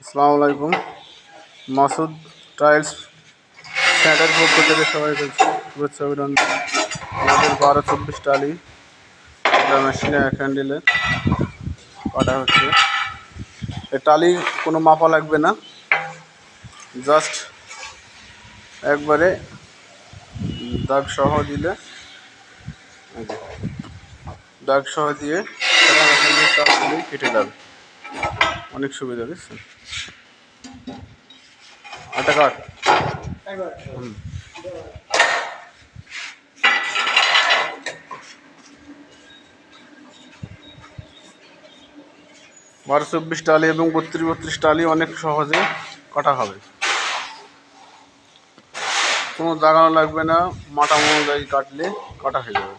আসসালামু আলাইকুম। Masud tiles sanitary পক্ষ থেকে সবাইকে শুভেচ্ছা অভিনন্দন। আমাদের 12-24 টালি এটা মেশিনে হ্যান্ডেলে কাটা হচ্ছে। এই টালি কোনো মাপা লাগবে না, জাস্ট একবারে দাগ সহ দিলে, দাগ সহ দিয়ে তাড়াতাড়ি কেটে যাবে। অনেক সুবিধা, বুঝছেন? আটা কাট। 12-24 টালি এবং 32-32 টালি অনেক সহজে কাটা হবে। কোনো দাগানো লাগবে না, মাটা অনুযায়ী কাটলে কাটা হয়ে যাবে।